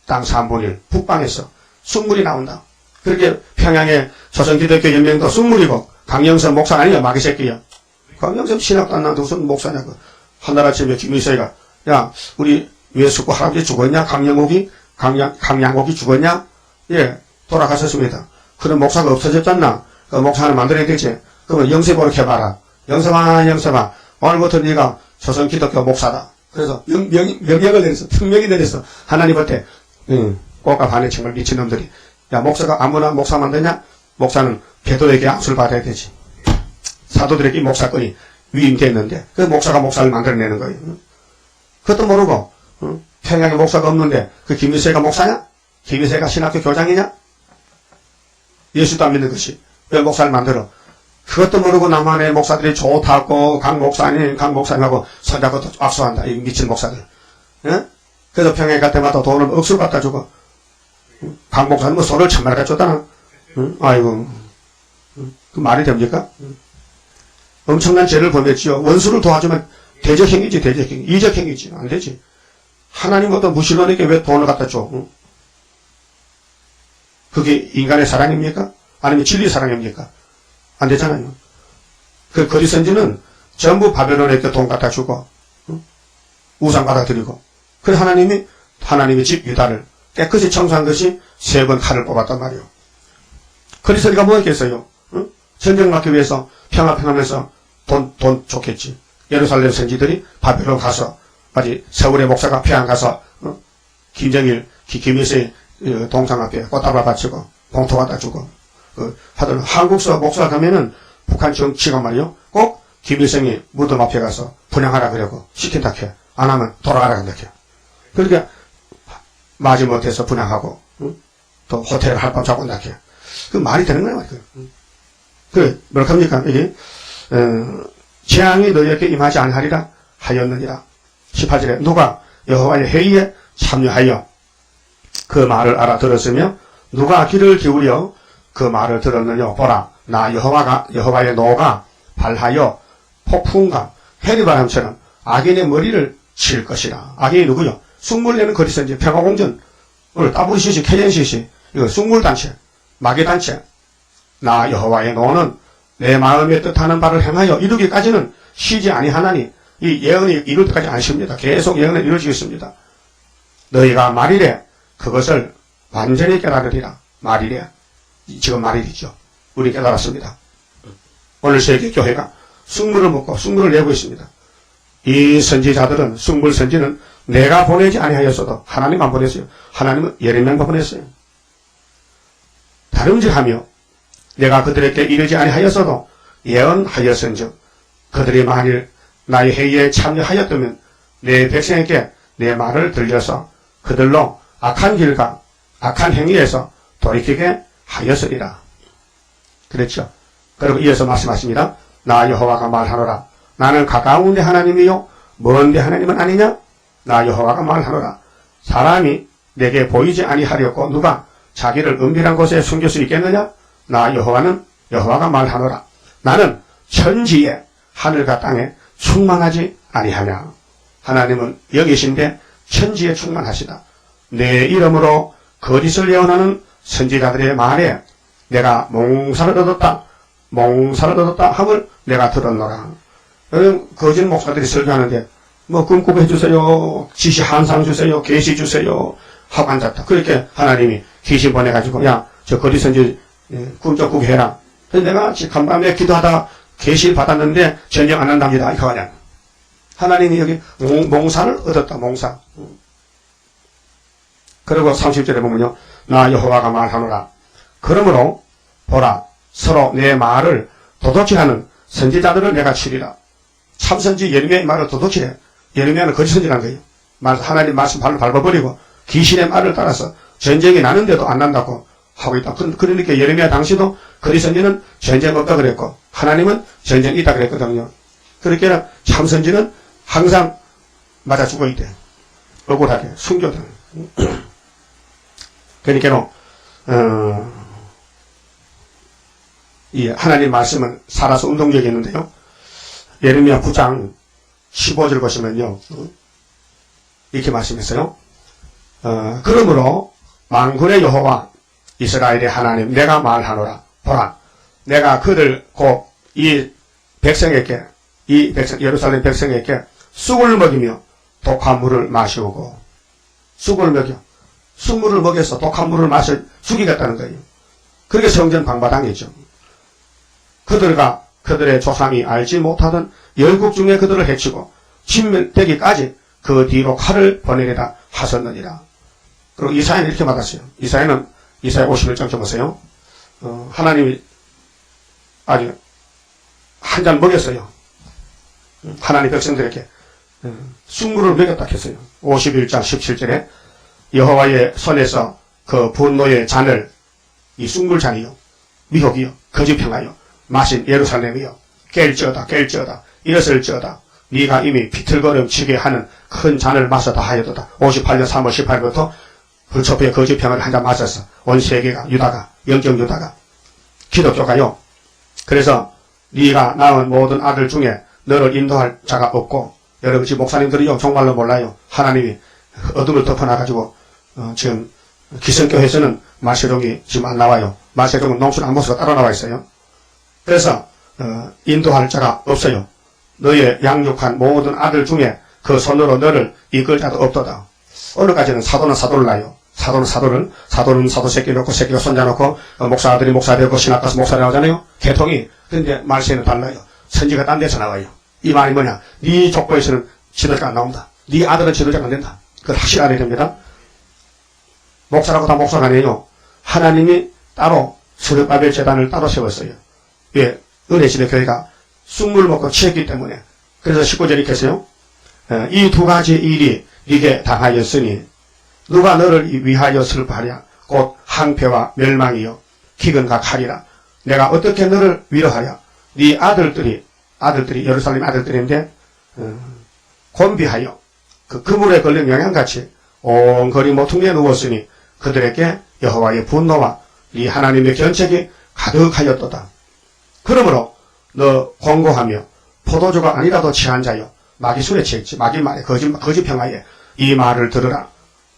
땅 3분의 1, 북방에서 쑥물이 나온다. 그렇게 평양의 조선기독교 연맹도 쑥물이고, 강영선 목사 아니야, 마귀 새끼야. 강영선 신학도 안 나도 무슨 목사냐고. 한날 아침에 김일성이가, 야, 우리 외숙고 할아버지 죽었냐? 강양옥이 죽었냐? 예, 돌아가셨습니다. 그런 목사가 없어졌잖나? 그 목사 하나 만들어야 되지. 그러면 영세보로 해봐라. 영세봐. 오늘부터 네가 조선기독교 목사다. 그래서 명령을 내렸어. 특명이 내렸어. 하나님한테. 꽃과 반에 정말 미친놈들이. 야, 목사가 아무나 목사 만드냐? 목사는 베드로에게 안수를 받아야 되지. 사도들에게 목사권이 위임됐는데 그 목사가 목사를 만들어내는 거예요. 그것도 모르고 평양에 목사가 없는데 그 김일세가 목사냐? 김일세가 신학교 교장이냐? 예수도 안 믿는 것이 왜 목사를 만들어? 그것도 모르고 남한의 목사들이 좋다고 강 목사님하고 손잡고 악수한다. 이 미친 목사들. 예? 그래서 평양에 갈 때마다 돈을 억수로 갖다 주고 강 목사는 뭐 소를 천만 원 줬다나? 아이고 그 말이 됩니까? 엄청난 죄를 범했지요. 원수를 도와주면 대적행위지, 대적행위. 이적행위지. 안 되지. 하나님 어떤 무신론에게 왜 돈을 갖다 줘? 그게 인간의 사랑입니까? 아니면 진리 사랑입니까? 안 되잖아요. 그 거리선지는 전부 바벨론에게 돈 갖다 주고, 우상 갖다 드리고, 그래서 하나님의 집 유다를 깨끗이 청소한 것이 3번 칼을 뽑았단 말이에요. 거리선지가 뭐였겠어요? 전쟁 막기 위해서 평화평하면서 돈 좋겠지. 예루살렘 선지들이 바벨론 가서, 마치 서울의 목사가 평양 가서, 김정일, 김일성의 동상 앞에 꽃다발 바치고, 봉투 갖다 주고, 하여튼 한국서 목사 가면은 북한 정치가 말이요. 꼭 김일성이 무덤 앞에 가서 분양하라 그러고, 시킨다 캐. 안 하면 돌아가라 한다 캐. 그러니까, 마지못해서 분양하고, 또 호텔 할밤 자고 온다 캐. 그 말이 되는 거야, 말이야. 그, 뭐라 합니까? 이게, 재앙이 너희에게 임하지 아니하리라 하였느니라. 18절에 누가 여호와의 회의에 참여하여 그 말을 알아들었으며 누가 귀를 기울여 그 말을 들었느냐 보라 나 여호와의 노가 발하여 폭풍과 해리바람처럼 악인의 머리를 칠 것이라. 악인이 누구요? 숭물내는 거리선지 평화공전 오늘 따부리시시 캐전시시 이거 숭물단체 마귀단체 나 여호와의 노는 내 마음에 뜻하는 바를 행하여 이루기까지는 쉬지 아니하나니 이 예언이 이룰 때까지 안 쉽니다. 계속 예언은 이루어지겠습니다. 너희가 말이래 그것을 완전히 깨달으리라. 말이래. 지금 말일이죠. 우리 깨달았습니다. 오늘 세계교회가 숭물을 먹고 숭물을 내고 있습니다. 이 선지자들은 숭물 선지는 내가 보내지 아니하였어도 하나님만 보냈어요. 하나님은 예레미야만 보냈어요. 다름질하며 내가 그들에게 이르지 아니하였어도 예언하였은즉 그들이 만일 나의 회의에 참여하였다면 내 백성에게 내 말을 들려서 그들로 악한 길과 악한 행위에서 돌이키게 하였으리라. 그랬죠. 그리고 이어서 말씀하십니다. 나 여호와가 말하노라. 나는 가까운 데 하나님이요 먼 데 하나님은 아니냐? 나 여호와가 말하노라. 사람이 내게 보이지 아니하려고 누가 자기를 은밀한 곳에 숨길 수 있겠느냐? 나 여호와가 말하노라. 나는 천지에 하늘과 땅에 충만하지 아니하냐. 하나님은 여기신데 천지에 충만하시다. 내 이름으로 거짓을 예언하는 선지자들의 말에 내가 몽사를 얻었다 함을 내가 들었노라. 거짓 목사들이 설교하는데 뭐 꿈꾸게 해주세요, 지시 한상 주세요, 계시 주세요 하고 앉았다. 그렇게 하나님이 귀신 보내가지고 야 저 거짓 선지 꿈 좀 꾸게 해라. 그래서 내가 간밤에 기도하다 계시를 받았는데 전쟁 안 한답니다. 이거 하냐. 하나님이 여기 몽사를 얻었다. 몽사. 그리고 30절에 보면요. 나 여호와가 말하노라. 그러므로 보라 서로 내 말을 도둑질 하는 선지자들을 내가 치리라. 참선지 예레미야의 말을 도둑질 해. 예레미야는 거짓선지라는 거예요. 하나님 말씀 발로 밟아버리고 귀신의 말을 따라서 전쟁이 나는데도 안 난다고 하고 있다. 그러니까 예레미야 당시도 거짓선지는 전쟁 없다 그랬고 하나님은 전쟁 있다 그랬거든요. 그렇게 참선지는 항상 맞아 죽어 있대. 억울하게 순교들. 그러니까 이 하나님 말씀은 살아서 운동력이 있는데요. 예레미야 9장 15절 보시면요. 이렇게 말씀했어요. 그러므로 만군의 여호와 이스라엘의 하나님 내가 말하노라. 보라 내가 그들 곧 이 백성에게 예루살렘 백성에게 쑥을 먹이며 독한 물을 마시우고 쑥을 먹여 쑥물을 먹여서 독한 물을 마셔 죽이겠다는 거예요. 그게 성전 방바당이죠. 그들의 조상이 알지 못하던 열국 중에 그들을 해치고 진멸되기까지 그 뒤로 칼을 보내리라 하셨느니라. 그리고 이사야는 이렇게 받았어요. 이사야 51장 좀 보세요. 하나님이 아주 한 잔 먹였어요. 하나님 백성들에게 쑥물을 먹였다 했어요. 51장 17절에 여호와의 손에서 그 분노의 잔을 이 쑥물잔이요 미혹이요 거짓평하여 마신 예루살렘이요 깰지어다 이랬을지어다 네가 이미 비틀거림치게 하는 큰 잔을 마셨다 하여도다. 58년 3월 18일부터 불초부의 거짓평을 한 잔 마셨어. 온 세계가 유다가 영적 유다가 기독교가요 그래서 네가 낳은 모든 아들 중에 너를 인도할 자가 없고, 여러분 지금 목사님들이요 정말로 몰라요. 하나님이 어둠을 덮어놔가지고 지금 기성교회에서는 말세종이 지금 안 나와요. 말세종은 농촌 안모스가 따로 나와 있어요. 그래서 인도할 자가 없어요. 너의 양육한 모든 아들 중에 그 손으로 너를 이끌 자도 없도다. 오늘까지는 사도는 사도를 낳아요. 사도는 사도 새끼 놓고 새끼가 손자 놓고 목사들이 목사 되고 신학 가서 목사 나오잖아요. 계통이. 근데 말세는 달라요. 선지가 딴 데서 나와요. 이 말이 뭐냐? 네 족보에서는 지도자가 안 나온다. 네 아들은 지도자가 안 된다. 그걸 확실히 알아야 됩니다. 목사라고 다 목사가 아니에요. 하나님이 따로 수르바벨 재단을 따로 세웠어요. 왜? 은혜시대 교회가 쑥물 먹고 취했기 때문에. 그래서 19절에 이렇게 했어요. 이 두 가지 일이 네게 당하였으니 누가 너를 위하여 슬퍼하랴. 곧 항폐와 멸망이요 기근과 칼이라. 내가 어떻게 너를 위로하랴. 네 아들들이 예루살렘 아들들인데 곤비하여 그 그물에 걸린 영양같이 온 거리 모퉁이에 누웠으니 그들에게 여호와의 분노와 네 하나님의 견책이 가득하였도다. 그러므로 너 권고하며 포도주가 아니라도 취한 자여 마귀 술에 취했지. 마귀 말에 거짓 평화에 이 말을 들으라.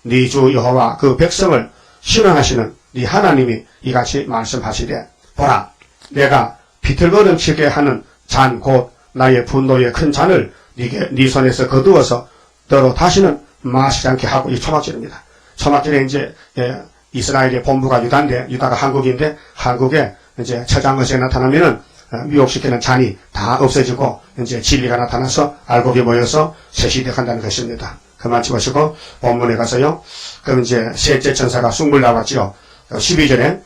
네 주 여호와 그 백성을 신앙하시는 네 하나님이 이같이 말씀하시되 보라 내가 비틀거름 치게 하는 잔 곧 나의 분노의 큰 잔을 네 손에서 거두어서 너로 다시는 마시지 않게 하고. 이 초막절입니다. 초막절에 이제 이스라엘의 본부가 유다인데 유다가 한국인데 한국에 이제 처장것에 나타나면은 미혹시키는 잔이 다 없어지고 이제 진리가 나타나서 알곡이 모여서 새 시대가 간다는 것입니다. 그만 치우시고 본문에 가서요. 그럼 이제 셋째 천사가 쑥물 나왔지요. 12절에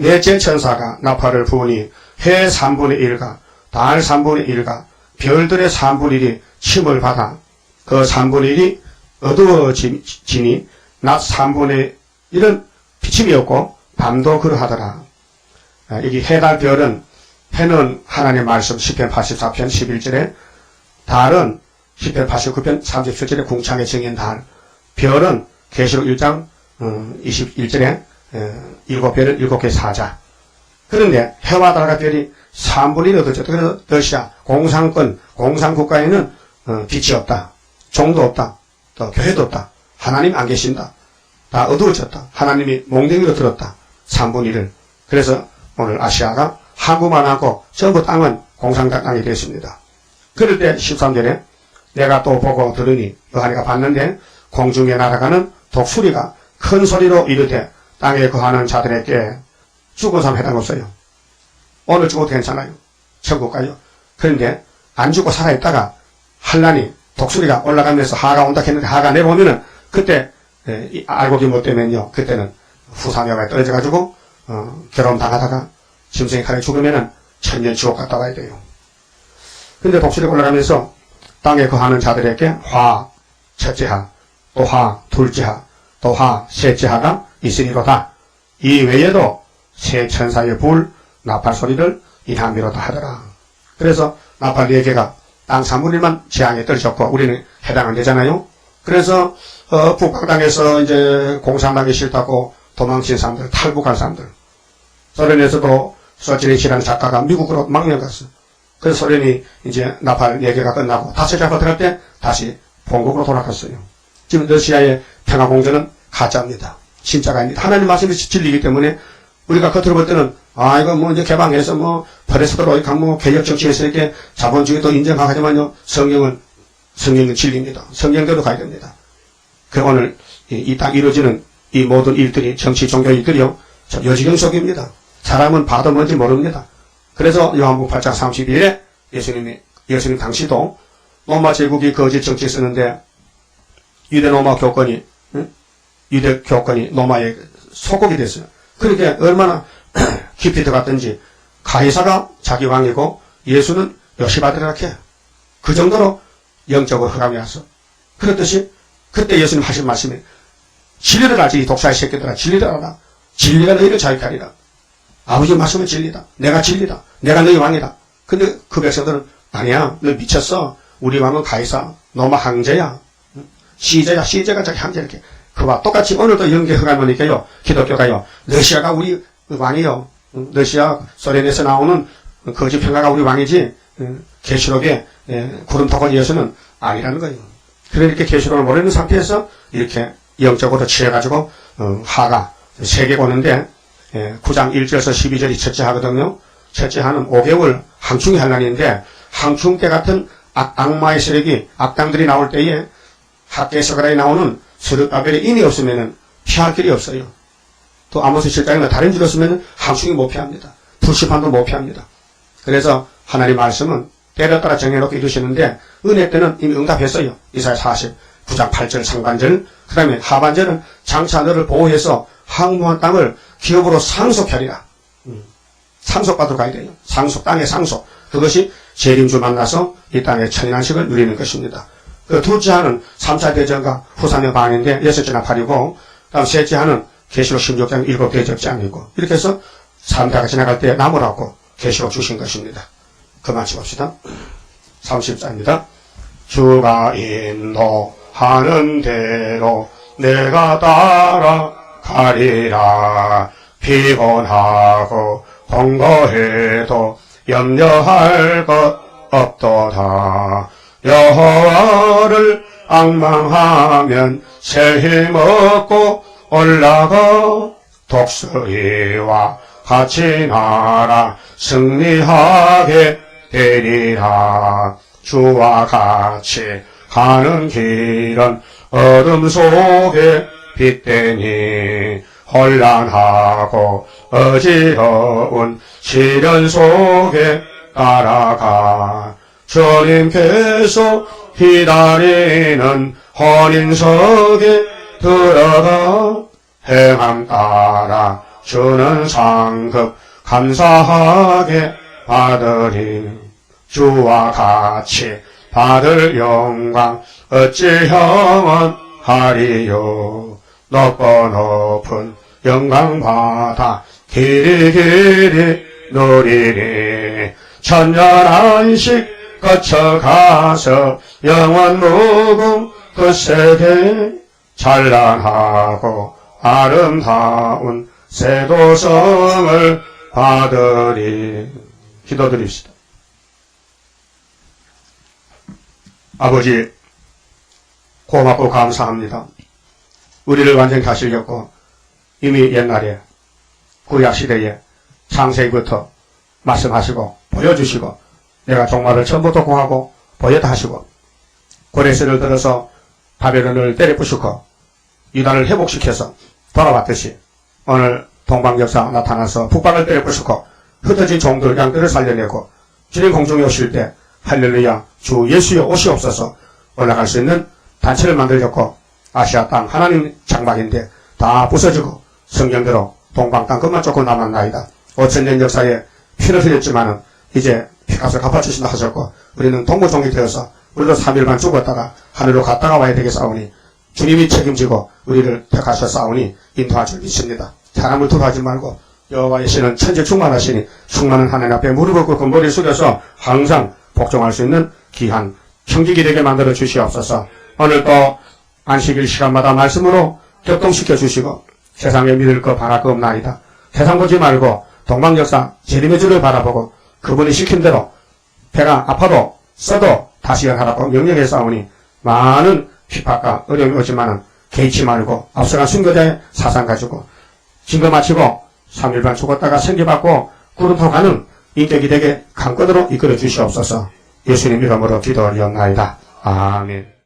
넷째 천사가 나팔을 부으니 해 3분의 1과 달 3분의 1과 별들의 3분의 1이 침을 받아 그 3분의 1이 어두워지니 낮 3분의 1은 비침이었고 밤도 그러하더라. 여기 해, 달, 별은 해는 하나님의 말씀 10편 84편 11절에 달은 10편 89편 37절에 궁창의 정인 달, 별은 계시록 1장 21절에 7별은 7개의 사자. 그런데 해와 달과 별이 3분의 1이 얻어졌다. 그래서 러시아 공산국가에는 빛이 없다. 종도 없다. 또 교회도 없다. 하나님 안 계신다. 다 어두워졌다. 하나님이 몽둥이로 들었다. 3분의 1을. 그래서 오늘 아시아가 한국만 하고 전부 땅은 공산당 땅이 됐습니다. 그럴 때 13절에 내가 또 보고 들으니 요한이가 봤는데 공중에 날아가는 독수리가 큰 소리로 이르되 땅에 거하는 자들에게 죽은 사람 해당 없어요. 오늘 죽어도 괜찮아요. 천국 가요. 그런데 안 죽고 살아있다가 환란이 독수리가 올라가면서 하가 온다 했는데 하가 내려오면은 그때 알곡이 못 되면요. 그때는 후사녀가 떨어져가지고 결혼 당하다가 짐승의 칼에 죽으면은 천년 지옥 갔다 와야 돼요. 근데 독수리가 올라가면서 땅에 거하는 자들에게 화 첫째하 또 화 둘째하 또 화 셋째하가 있으리로다. 이 외에도 세 천사의 불 나팔 소리를 인함이로다 하더라. 그래서 나팔 4개가 땅 3분의 1만 재앙에 떨어졌고 우리는 해당 안 되잖아요. 그래서 북방당에서 이제 공산당이 싫다고 도망친 사람들, 탈북한 사람들. 소련에서도 솔지니치라는 작가가 미국으로 망명 갔어. 그래서 소련이 이제 나팔 4개가 끝나고 다시 잡아 들어갈 때 다시 본국으로 돌아갔어요. 지금 러시아의 평화공전은 가짜입니다. 진짜가 아닙니다. 하나님 말씀이 진리이기 때문에 우리가 겉으로 볼 때는 이거 뭐 이제 개방해서 뭐 페레스트로이카 뭐 개혁 정치에서 이렇게 자본주의도 인정하지만요. 성경은 진리입니다. 성경대로 가야 됩니다. 그 오늘 이 딱 이루어지는 이 모든 일들이 정치 종교 일들이요. 여지경 속입니다. 사람은 봐도 뭔지 모릅니다. 그래서 요한복음 8장 32일에 예수님 당시도 로마 제국이 거짓 정치 쓰는데 유대 교권이 로마의 소국이 됐어요. 그렇게 얼마나 깊이 들어갔든지 가이사가 자기 왕이고 예수는 요시바드라 해. 그 정도로 영적으로 흑암이 와서. 그렇듯이 그때 예수님 하신 말씀이 진리를 알지 이 독사의 새끼들아 진리를 알아라. 진리가 너희를 자유하리라. 아버지 말씀은 진리다. 내가 진리다. 내가 너희 왕이다. 근데 그 백성들은 아니야. 너 미쳤어. 우리 왕은 가이사. 로마 황제야. 시제가 자기 황제 이렇게. 그와 똑같이 오늘도 영계 흑암이니까요. 기독교가요. 러시아가 우리 왕이요. 러시아 소련에서 나오는 거짓 평가가 우리 왕이지 계시록의 구름토건 이어서는 아니라는 거예요. 그러니까 계시록을 모르는 상태에서 이렇게 영적으로 취해가지고 하가 세계 오는데 9장 1절에서 12절이 첫째 하거든요. 첫째 하는 5개월 항충이 환란인데 항충 때 같은 악마의 세력이 악당들이 나올 때에 학계서가라에 나오는 스룹바벨의 인이 없으면 피할 길이 없어요. 또 아모스 7장에는 다른 줄 없으면 항충이 못 피합니다. 불시판도 못 피합니다. 그래서 하나님 말씀은 때를 따라 정해놓고 이루시는데 은혜 때는 이미 응답했어요. 이사야 49장 8절 상반절, 그 다음에 하반절은 장차 너를 보호해서 항무한 땅을 기업으로 상속하리라. 상속받으러 가야 돼요. 상속, 땅의 상속. 그것이 재림주 만나서 이 땅의 천인안식을 누리는 것입니다. 그 둘째 하는 3차 대전과 후사의 방인데 6째나 8이고, 다음 셋째 하는 계시록 16장 7개 적장이고, 이렇게 해서 3대가 지나갈 때 나무라고 계시록 주신 것입니다. 그만 치봅시다. 30자입니다. 주가 인도하는 대로 내가 따라가리라. 피곤하고 공고해도 염려할 것 없도다. 여호와를 앙망하면 새 힘 얻고 올라가 독수리와 같이 날아 승리하게 되리라. 주와 같이 가는 길은 어둠 속에 빛되니 혼란하고 어지러운 시련 속에 따라가 주님께서 기다리는 혼인석에 들어가 행함 따라 주는 상급 감사하게 받으리. 주와 같이 받을 영광 어찌 형언하리요. 높고 높은 영광 받아 길이 누리리. 천년안식 거쳐가서 영원 무궁 그 세계 찬란하고 아름다운 세도성을 받으리. 기도드립시다. 아버지, 고맙고 감사합니다. 우리를 완전히 다스렸고 이미 옛날에 구약시대에 창세기부터 말씀하시고 보여주시고 내가 종말을 처음부터 공하고 보였다 하시고 고레스를 들어서 바벨론을 때려부수고 유다를 회복시켜서 돌아왔듯이 오늘 동방역사 나타나서 북방을 때려부수고 흩어진 종들 양들을 살려내고 주님 공중에 오실 때 할렐루야 주 예수여 오시옵소서 올라갈 수 있는 단체를 만들었고 아시아 땅 하나님 장막인데 다 부서지고 성경대로 동방 땅 끝만 조금 남았나이다. 5000년 역사에 피를 흘렸지만은 이제 피값을 갚아주신다 하셨고 우리는 동물종이 되어서 우리도 3일만 죽었다가 하늘로 갔다가 와야 되겠사오니 주님이 책임지고 우리를 택하셨사오니 인도할 줄 믿습니다. 사람을 두려워하지 말고 여호와의 신은 천지 충만하시니 충만한 하나님 앞에 무릎을 꿇고 머리 숙여서 항상 복종할 수 있는 귀한 청지기 되게 만들어 주시옵소서. 오늘 또 안식일 시간마다 말씀으로 격동시켜 주시고 세상에 믿을 거 바랄 거 없나이다. 세상 보지 말고 동방역사 재림의 주를 바라보고 그분이 시킨 대로 배가 아파도 써도 다시 하라고 명령해 싸우니 많은 핍박과 어려움이 오지만은 개의치 말고 앞서간 순교자의 사상 가지고 증거 마치고 3일반 죽었다가 생기받고 구름타고 가는 인격이 되게 강권으로 이끌어 주시옵소서. 예수님 이름으로 기도하옵나이다. 아멘.